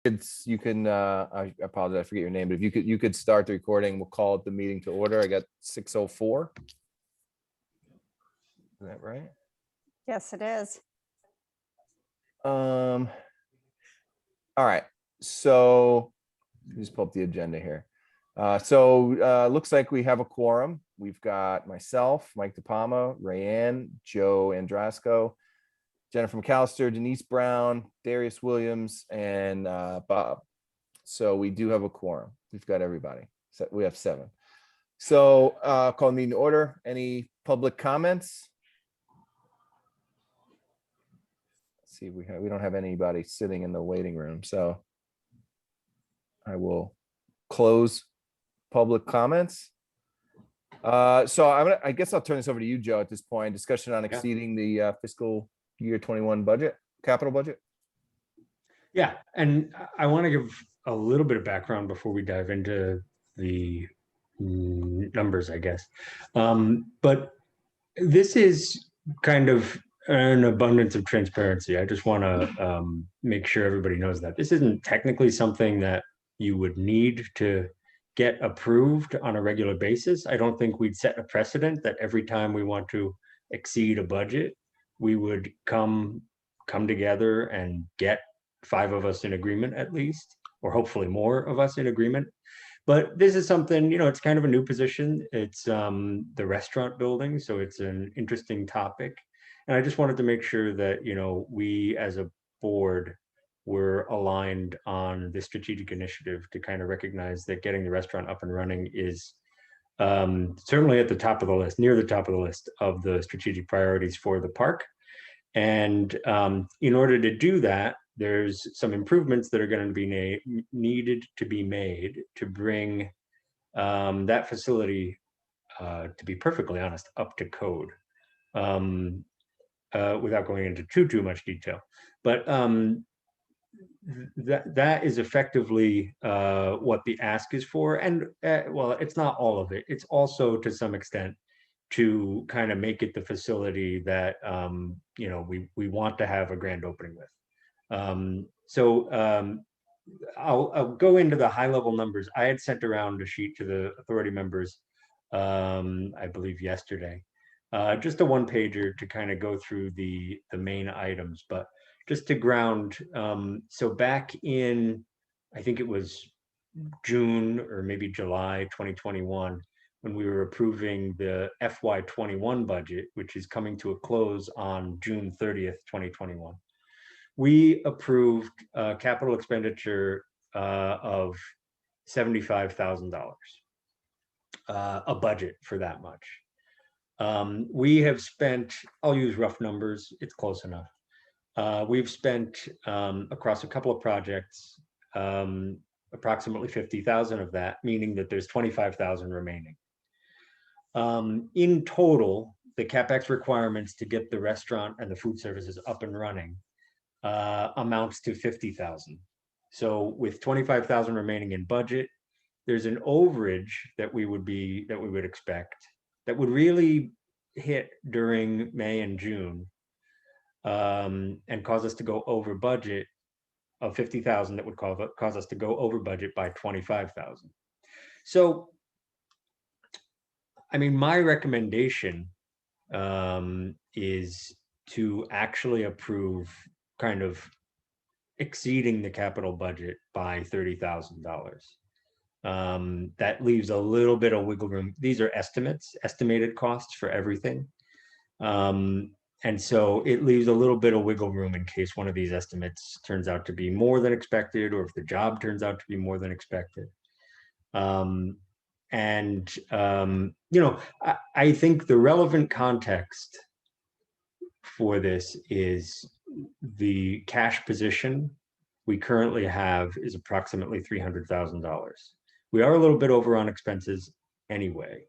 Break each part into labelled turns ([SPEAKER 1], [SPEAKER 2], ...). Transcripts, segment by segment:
[SPEAKER 1] You can, I apologize, I forget your name, but if you could start the recording, we'll call it the meeting to order. I got 6:04. Is that right?
[SPEAKER 2] Yes, it is.
[SPEAKER 1] All right, so just pull up the agenda here. Looks like we have a quorum. We've got myself, Mike DePalma, Rayanne, Joe Andrasko, Jennifer McAllister, Denise Brown, Darius Williams, and Bob. So we do have a quorum. We've got everybody. So we have 7. So call the meeting to order. Any public comments? Let's see, we don't have anybody sitting in the waiting room. So I will close public comments. I guess I'll turn this over to you, Joe, at this point. Discussion on exceeding the fiscal year 21 budget, capital budget.
[SPEAKER 3] Yeah, and I want to give a little bit of background before we dive into the numbers, I guess. But this is kind of an abundance of transparency. I just want to make sure everybody knows that this isn't technically something that you would need to get approved on a regular basis. I don't think we'd set a precedent that every time we want to exceed a budget, we would come together and get 5 of us in agreement at least, or hopefully more of us in agreement. But this is something, it's kind of a new position. It's the restaurant building, so it's an interesting topic. And I just wanted to make sure that, we as a board were aligned on this strategic initiative to kind of recognize that getting the restaurant up and running is certainly at the top of the list, near the top of the list of the strategic priorities for the park. And in order to do that, there's some improvements that are going to be needed to be made to bring that facility, to be perfectly honest, up to code, without going into too much detail. But that is effectively what the ask is for. And well, it's not all of it. It's also to some extent to kind of make it the facility that we want to have a grand opening with. I'll go into the high level numbers. I had sent around a sheet to the authority members, I believe yesterday, just a 1-pager to kind of go through the main items. But just to ground, so back in, I think it was June or maybe July 2021, when we were approving the FY21 budget, which is coming to a close on June 30th, 2021. We approved a capital expenditure of $75,000, a budget for that much. We have spent, I'll use rough numbers, it's close enough. We've spent across a couple of projects, approximately 50,000 of that, meaning that there's 25,000 remaining. In total, the CapEx requirements to get the restaurant and the food services up and running amounts to 50,000. So with 25,000 remaining in budget, there's an overage that we would expect that would really hit during May and June, and cause us to go over budget of 50,000. That would cause us to go over budget by 25,000. So, I mean, my recommendation is to actually approve kind of exceeding the capital budget by $30,000. That leaves a little bit of wiggle room. These are estimated costs for everything. And so it leaves a little bit of wiggle room in case one of these estimates turns out to be more than expected, or if the job turns out to be more than expected. I think the relevant context for this is the cash position we currently have is approximately $300,000. We are a little bit over on expenses anyway,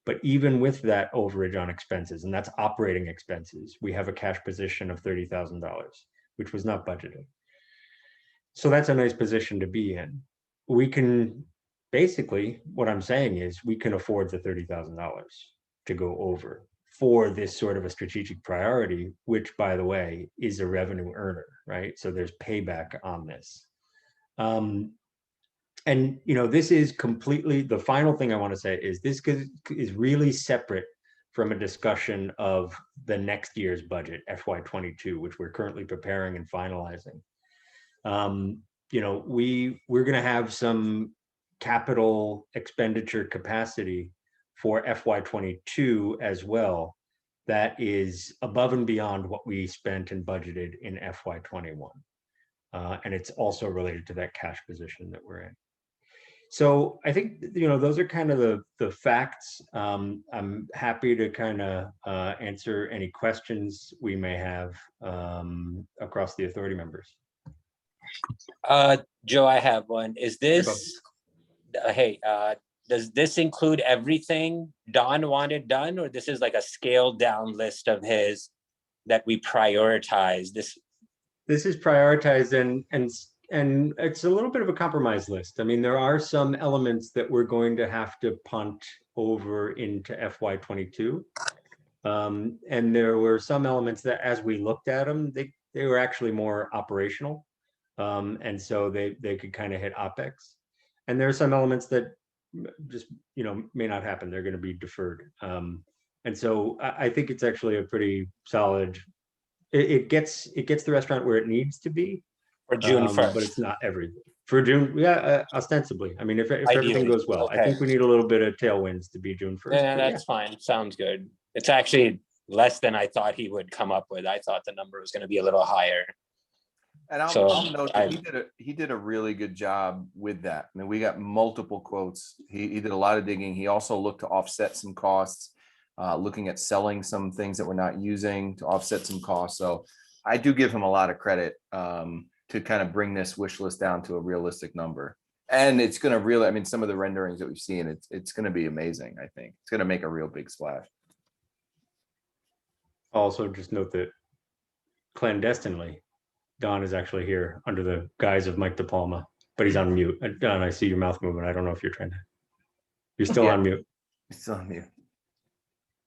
[SPEAKER 3] but even with that overage on expenses, and that's operating expenses, we have a cash position of $30,000, which was not budgeted. So that's a nice position to be in. We can, basically, what I'm saying is we can afford the $30,000 to go over for this sort of a strategic priority, which, by the way, is a revenue earner, right? So there's payback on this. And this is completely, the final thing I want to say is this is really separate from a discussion of the next year's budget, FY22, which we're currently preparing and finalizing. We're going to have some capital expenditure capacity for FY22 as well. That is above and beyond what we spent and budgeted in FY21. And it's also related to that cash position that we're in. So I think, those are kind of the facts. I'm happy to kind of answer any questions we may have across the authority members.
[SPEAKER 4] Joe, I have one. Is this, does this include everything Don wanted done, or this is like a scaled down list of his that we prioritize? This
[SPEAKER 3] is prioritized, and it's a little bit of a compromise list. I mean, there are some elements that we're going to have to punt over into FY22. And there were some elements that as we looked at them, they were actually more operational. And so they could kind of hit OpEx. And there are some elements that just, may not happen. They're going to be deferred. And so I think it's actually a pretty solid, it gets the restaurant where it needs to be.
[SPEAKER 4] for June 1st.
[SPEAKER 3] But it's not everything. For June, yeah, ostensibly. I mean, if everything
[SPEAKER 4] Ideally,
[SPEAKER 3] goes well, I
[SPEAKER 4] okay.
[SPEAKER 3] think we need a little bit of tailwinds to be June 1st.
[SPEAKER 4] Yeah,
[SPEAKER 3] but
[SPEAKER 4] that's fine. Sounds good. It's actually less than I thought he would come up with. I thought the number was going to be a little higher.
[SPEAKER 1] And I'll note that he did a really good job with that. I mean, we got multiple quotes. He did a lot of digging. He also looked to offset some costs, looking at selling some things that we're not using to offset some costs. So I do give him a lot of credit to kind of bring this wish list down to a realistic number. And it's going to really, I mean, some of the renderings that we've seen, it's going to be amazing. I think it's going to make a real big splash.
[SPEAKER 3] Also, just note that clandestinely, Don is actually here under the guise of Mike DePalma, but he's on mute. Don, I see your mouth moving. I don't know if you're still on mute.
[SPEAKER 1] He's still on mute.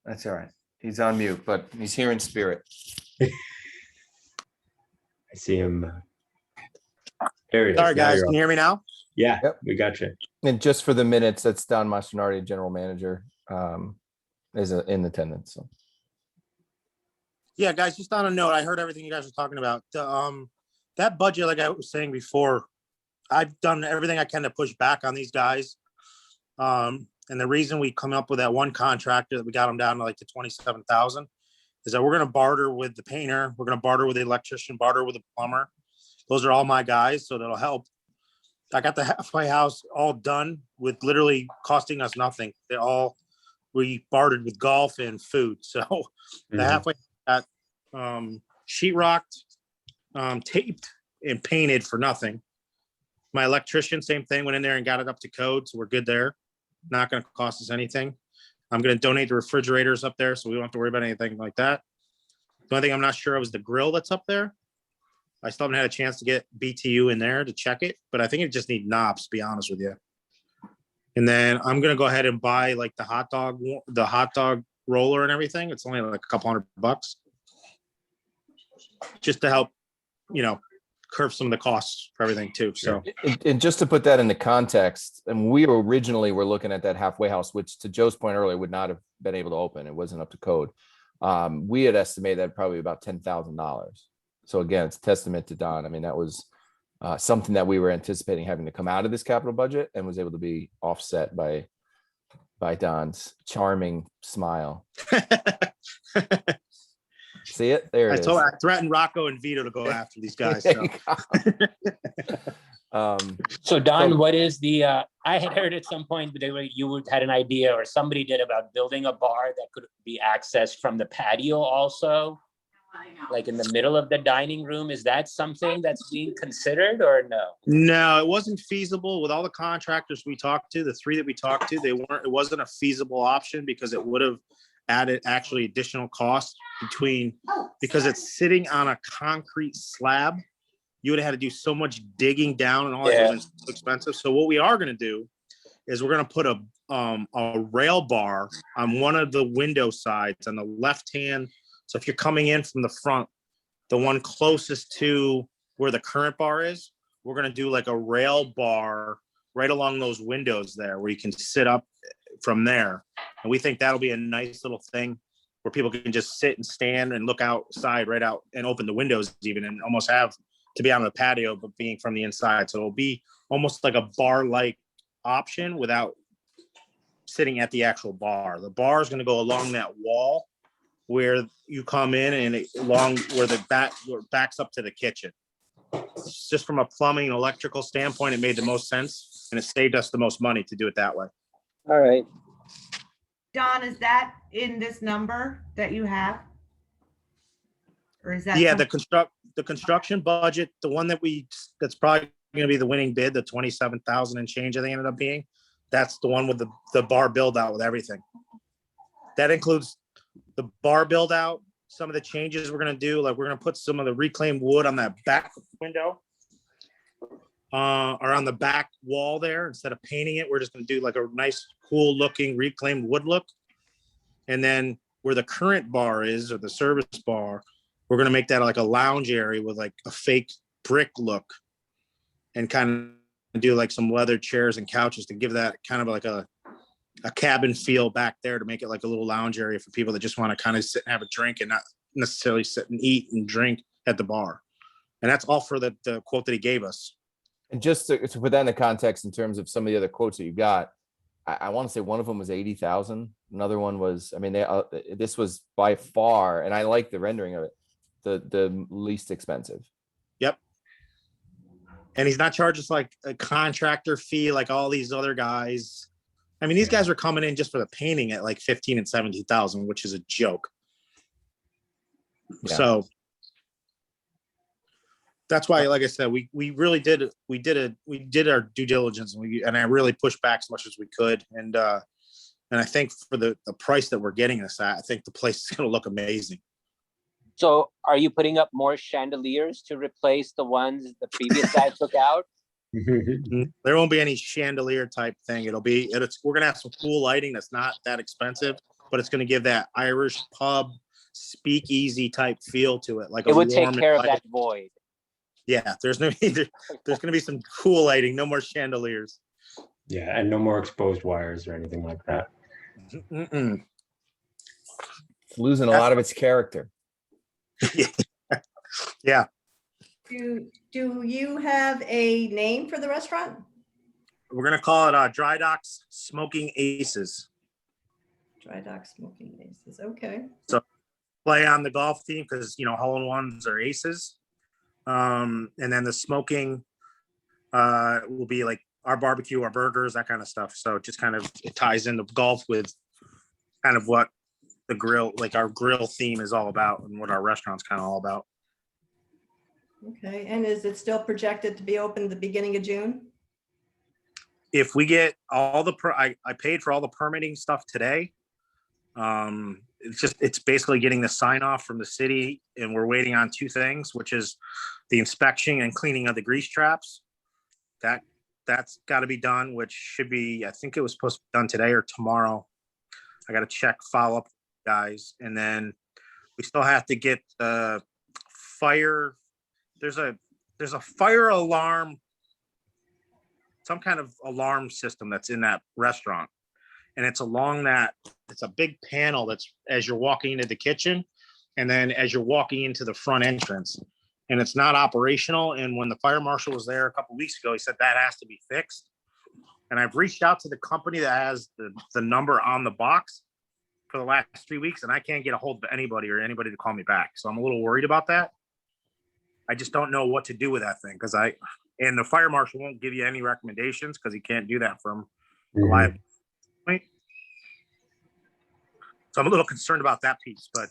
[SPEAKER 1] That's all right. He's on mute, but he's here in spirit.
[SPEAKER 3] I see him. There he is.
[SPEAKER 5] Sorry,
[SPEAKER 3] Now
[SPEAKER 5] guys.
[SPEAKER 3] you're
[SPEAKER 5] Can you hear me now?
[SPEAKER 3] Yeah,
[SPEAKER 1] Yep.
[SPEAKER 3] we got you.
[SPEAKER 1] And just for the minutes, that's Don Mastronardi, general manager, is in attendance. So.
[SPEAKER 5] Yeah, guys, just on a note, I heard everything you guys were talking about. That budget, like I was saying before, I've done everything I can to push back on these guys. And the reason we come up with that one contractor that we got them down to like the 27,000 is that we're going to barter with the painter. We're going to barter with the electrician, barter with the plumber. Those are all my guys, so that'll help. I got the halfway house all done with literally costing us nothing. We bartered with golf and food. So the halfway got sheetrocked, taped, and painted for nothing. My electrician, same thing, went in there and got it up to code, so we're good there. Not going to cost us anything. I'm going to donate the refrigerators up there, so we don't have to worry about anything like that. The only thing I'm not sure of is the grill that's up there. I still haven't had a chance to get BTU in there to check it, but I think it just needs knobs, to be honest with you. And then I'm going to go ahead and buy like the hot dog roller and everything. It's only like a couple $100 just to help, curb some of the costs for everything too. So,
[SPEAKER 1] and just to put that into context, and we originally were looking at that halfway house, which to Joe's point earlier would not have been able to open. It wasn't up to code. We had estimated that probably about $10,000. So again, it's a testament to Don. I mean, that was something that we were anticipating having to come out of this capital budget and was able to be offset by Don's charming smile. See it? There it is.
[SPEAKER 5] I threatened Rocco and Vito to go after these guys.
[SPEAKER 4] So Don, what is the, I had heard at some point that you had an idea or somebody did about building a bar that could be accessed from the patio also, like in the middle of the dining room. Is that something that's being considered or no?
[SPEAKER 5] No, it wasn't feasible with all the contractors we talked to, the three that we talked to, it wasn't a feasible option because it would have added actually additional cost because it's sitting on a concrete slab. You would have had to do so much digging down and all that was expensive. So what we are going to do is we're going to put a rail bar on one of the window sides on the left hand. So if you're coming in from the front, the one closest to where the current bar is, we're gonna do like a rail bar right along those windows there where you can sit up from there. And we think that'll be a nice little thing where people can just sit and stand and look outside right out and open the windows even and almost have to be on the patio, but being from the inside. So it'll be almost like a bar-like option without sitting at the actual bar. The bar is going to go along that wall where you come in and along where where it backs up to the kitchen. Just from a plumbing and electrical standpoint, it made the most sense and it saved us the most money to do it that way.
[SPEAKER 4] All right.
[SPEAKER 6] Don, is that in this number that you have? Or is that?
[SPEAKER 5] Yeah, the construction budget, the one that's probably going to be the winning bid, the 27,000 and change I think ended up being, that's the one with the bar build out with everything. That includes the bar build out, some of the changes we're going to do, like we're going to put some of the reclaimed wood on that back window or on the back wall there. Instead of painting it, we're just going to do like a nice, cool looking reclaimed wood look. And then where the current bar is, or the service bar, we're going to make that like a lounge area with like a fake brick look and kind of do like some leather chairs and couches to give that kind of like a cabin feel back there, to make it like a little lounge area for people that just want to kind of sit and have a drink and not necessarily sit and eat and drink at the bar. And that's all for the quote that he gave us.
[SPEAKER 1] And just to put that in the context in terms of some of the other quotes that you got, I want to say one of them was 80,000. Another one was, I mean, this was by far, and I like the rendering of it, the least expensive.
[SPEAKER 5] Yep. And he's not charging us like a contractor fee like all these other guys. I mean, these guys are coming in just for the painting at like 15 and 17,000, which is a joke.
[SPEAKER 1] Yeah.
[SPEAKER 5] So that's why, like I said, we really did our due diligence, and I really pushed back as much as we could. And I think for the price that we're getting this at, I think the place is going to look amazing.
[SPEAKER 4] So are you putting up more chandeliers to replace the ones the previous guy took out?
[SPEAKER 5] There won't be any chandelier type thing. We're going to have some cool lighting that's not that expensive, but it's going to give that Irish pub speakeasy type feel to it. Like
[SPEAKER 4] It would take care of that void.
[SPEAKER 5] Yeah, there's going to be some cool lighting, no more chandeliers.
[SPEAKER 3] Yeah, and no more exposed wires or anything like that.
[SPEAKER 5] Mm-mm.
[SPEAKER 1] It's losing a lot of its character.
[SPEAKER 5] Yeah.
[SPEAKER 2] Do you have a name for the restaurant?
[SPEAKER 5] We're going to call it Dry Docks Smoking Aces.
[SPEAKER 2] Dry Dock Smoking Aces. Okay.
[SPEAKER 5] Play on the golf team because, hole-in-ones are aces. And then the smoking will be like our barbecue, our burgers, that kind of stuff. So it just kind of it ties into golf with kind of what the grill, like our grill theme is all about and what our restaurant's kind of all about.
[SPEAKER 2] Okay. And is it still projected to be open at the beginning of June?
[SPEAKER 5] If we get all I paid for all the permitting stuff today. It's basically getting the sign off from the city, and we're waiting on two things, which is the inspection and cleaning of the grease traps. That's got to be done, which should be, I think it was supposed to be done today or tomorrow. I got to check, follow up guys. And then we still have to get the fire. There's a fire alarm, some kind of alarm system that's in that restaurant. And it's along that, it's a big panel that's as you're walking into the kitchen and then as you're walking into the front entrance. And it's not operational. And when the fire marshal was there a couple of weeks ago, he said that has to be fixed. And I've reached out to the company that has the number on the box for the last 3 weeks, and I can't get a hold of anybody to call me back. So I'm a little worried about that. I just don't know what to do with that thing and the fire marshal won't give you any recommendations because he can't do that from the live. So I'm a little concerned about that piece, but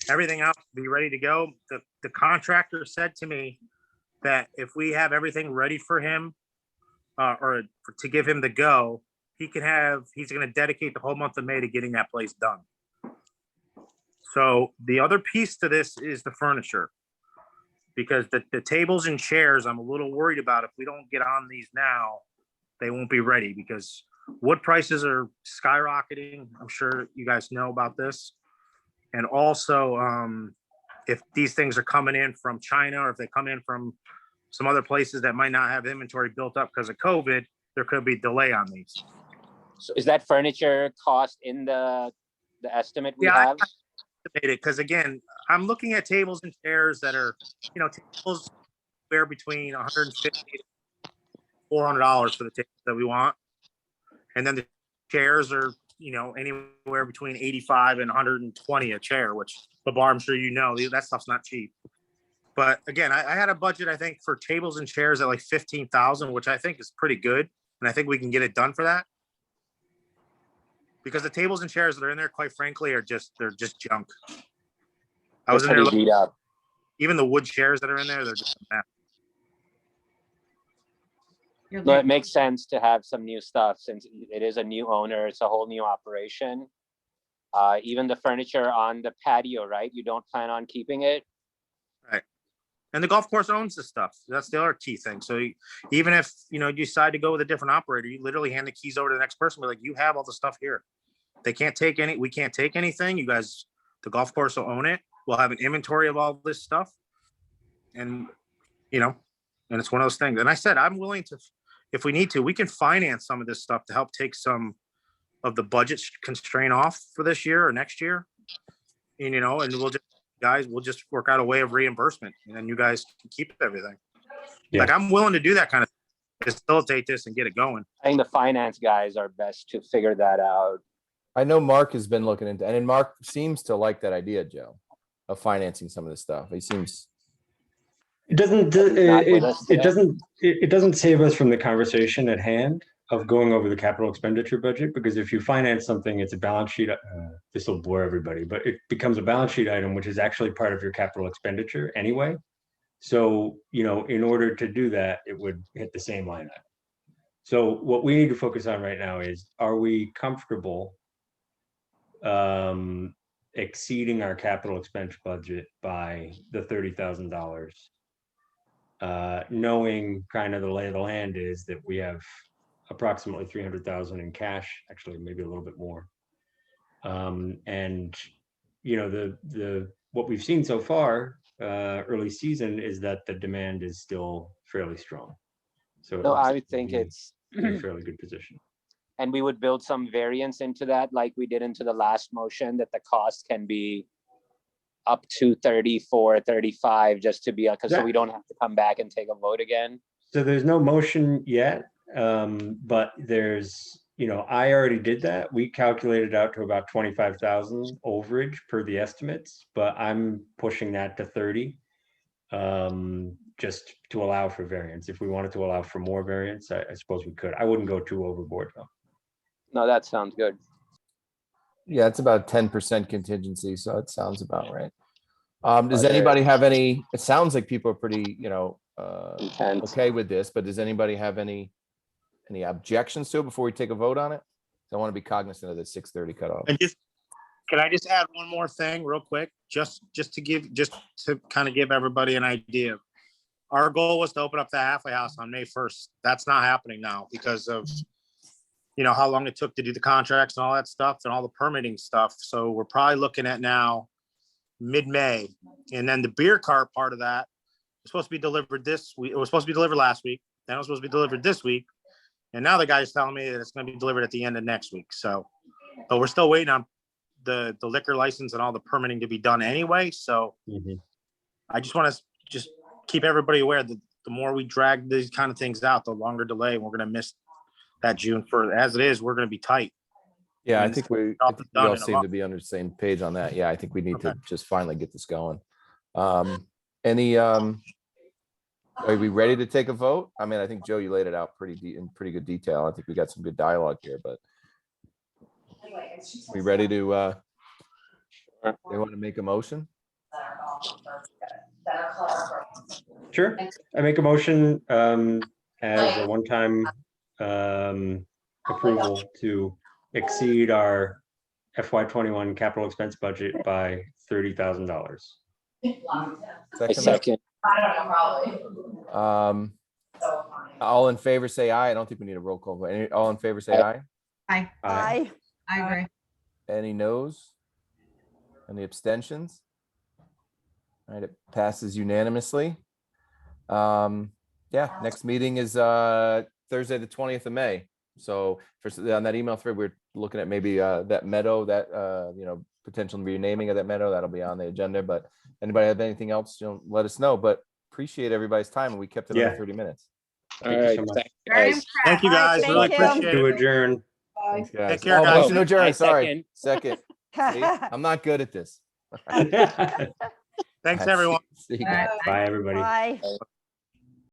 [SPEAKER 5] everything else will be ready to go. The contractor said to me that if we have everything ready for him to give him the go, he's going to dedicate the whole month of May to getting that place done. So the other piece to this is the furniture, because the tables and chairs, I'm a little worried about. If we don't get on these now, they won't be ready because wood prices are skyrocketing. I'm sure you guys know about this. And also, if these things are coming in from China or if they come in from some other places that might not have inventory built up because of COVID, there could be delay on these.
[SPEAKER 4] So is that furniture cost in the estimate we
[SPEAKER 5] Yeah, I-
[SPEAKER 4] have?
[SPEAKER 5] Because again, I'm looking at tables and chairs that are, tables where between 150 to $400 for the tables that we want. And then the chairs are, anywhere between 85 and 120 a chair, which the bar, I'm sure that stuff's not cheap. But again, I had a budget, I think, for tables and chairs at like 15,000, which I think is pretty good. And I think we can get it done for that. Because the tables and chairs that are in there, quite frankly, they're just junk. I was in there,
[SPEAKER 4] Pretty beat up.
[SPEAKER 5] even the wood chairs that are in there, they're just a mess.
[SPEAKER 4] No, it makes sense to have some new stuff since it is a new owner. It's a whole new operation. Even the furniture on the patio, right? You don't plan on keeping it?
[SPEAKER 5] Right. And the golf course owns the stuff. That's the other key thing. So even if, you decide to go with a different operator, you literally hand the keys over to the next person. Be like, you have all the stuff here. We can't take anything. You guys, the golf course will own it. We'll have an inventory of all this stuff. And, and it's one of those things. And I said, I'm willing to, if we need to, we can finance some of this stuff to help take some of the budget constraint off for this year or next year. And, we'll just work out a way of reimbursement, and then you guys can keep everything.
[SPEAKER 3] Yeah.
[SPEAKER 5] Like, I'm willing to do that kind of facilitate this and get it going.
[SPEAKER 4] I think the finance guys are best to figure that out.
[SPEAKER 1] I know Mark has been looking into, and Mark seems to like that idea, Joe, of financing some of this stuff. He seems.
[SPEAKER 3] It doesn't,
[SPEAKER 4] Not with us today.
[SPEAKER 3] it doesn't save us from the conversation at hand of going over the capital expenditure budget, because if you finance something, it's a balance sheet. This will bore everybody, but it becomes a balance sheet item, which is actually part of your capital expenditure anyway. So, in order to do that, it would hit the same line item. So what we need to focus on right now is, are we comfortable exceeding our capital expense budget by the $30,000? Knowing kind of the lay of the land is that we have approximately 300,000 in cash, actually maybe a little bit more. And what we've seen so far, early season, is that the demand is still fairly strong. So
[SPEAKER 4] No, I would think
[SPEAKER 3] we're
[SPEAKER 4] it's,
[SPEAKER 3] in a fairly good position.
[SPEAKER 4] and we would build some variance into that, like we did into the last motion, that the cost can be up to 34, 35, just to be, because so we don't have to come back and take a vote again.
[SPEAKER 3] So there's no motion yet, but there's, I already did that. We calculated out to about 25,000 overage per the estimates, but I'm pushing that to 30, just to allow for variance. If we wanted to allow for more variance, I suppose we could. I wouldn't go too overboard though.
[SPEAKER 4] No, that sounds good.
[SPEAKER 1] Yeah, it's about 10% contingency, so it sounds about right. Does
[SPEAKER 4] But,
[SPEAKER 1] anybody have any, it sounds like people are pretty,
[SPEAKER 4] Intense.
[SPEAKER 1] okay with this, but does anybody have any objections to it before we take a vote on it? I want to be cognizant of the 6:30 cutoff.
[SPEAKER 5] And can I just add one more thing real quick? Just to kind of give everybody an idea. Our goal was to open up the halfway house on May 1st. That's not happening now because of, how long it took to do the contracts and all that stuff and all the permitting stuff. So we're probably looking at now mid-May. And then the beer cart part of that was supposed to be delivered this week. It was supposed to be delivered last week. Then it was supposed to be delivered this week. And now the guy's telling me that it's going to be delivered at the end of next week. So, but we're still waiting on the liquor license and all the permitting to be done anyway. So I just want to just keep everybody aware that the more we drag these kind of things out, the longer delay, we're going to miss that June 1st. As it is, we're going to be tight.
[SPEAKER 1] Yeah, I
[SPEAKER 5] And
[SPEAKER 1] think we
[SPEAKER 5] all done
[SPEAKER 1] all
[SPEAKER 5] in a
[SPEAKER 1] seem
[SPEAKER 5] month.
[SPEAKER 1] to be on the same page on that. Yeah, I think we need to
[SPEAKER 5] Okay.
[SPEAKER 1] just finally get this going. Are we ready to take a vote? I mean, I think, Joe, you laid it out in pretty good detail. I think we got some good dialogue here, but we ready to, they want to make a motion?
[SPEAKER 3] Sure. I make a motion as a one-time approval to exceed our FY21 capital expense budget by $30,000.
[SPEAKER 4] I second.
[SPEAKER 1] All in favor, say aye. I don't think we need a roll call. All in favor, say aye.
[SPEAKER 6] I
[SPEAKER 3] Aye.
[SPEAKER 6] agree.
[SPEAKER 1] Any noes? Any abstentions? All right, it passes unanimously. Yeah, next meeting is Thursday, the 20th of May. So on that email thread, we're looking at maybe that meadow, that potential renaming of that meadow, that'll be on the agenda. But anybody have anything else, let us know. But appreciate everybody's time, and we kept it under
[SPEAKER 3] Yeah.
[SPEAKER 1] 30 minutes.
[SPEAKER 4] All
[SPEAKER 3] Thank you
[SPEAKER 4] right,
[SPEAKER 3] so much.
[SPEAKER 4] thanks,
[SPEAKER 6] Very
[SPEAKER 4] guys.
[SPEAKER 5] Thank you,
[SPEAKER 7] All right,
[SPEAKER 5] guys. Really
[SPEAKER 7] thank you.
[SPEAKER 5] appreciate
[SPEAKER 3] To
[SPEAKER 5] it.
[SPEAKER 3] adjourn.
[SPEAKER 2] Bye.
[SPEAKER 1] Thanks, guys.
[SPEAKER 5] care,
[SPEAKER 1] Oh,
[SPEAKER 5] guys.
[SPEAKER 1] motion to adjourn.
[SPEAKER 4] I
[SPEAKER 1] Sorry. Second. See, I'm not good at this.
[SPEAKER 5] Thanks, everyone.
[SPEAKER 1] See you
[SPEAKER 6] All right.
[SPEAKER 1] guys.
[SPEAKER 3] Bye, everybody.
[SPEAKER 7] Bye.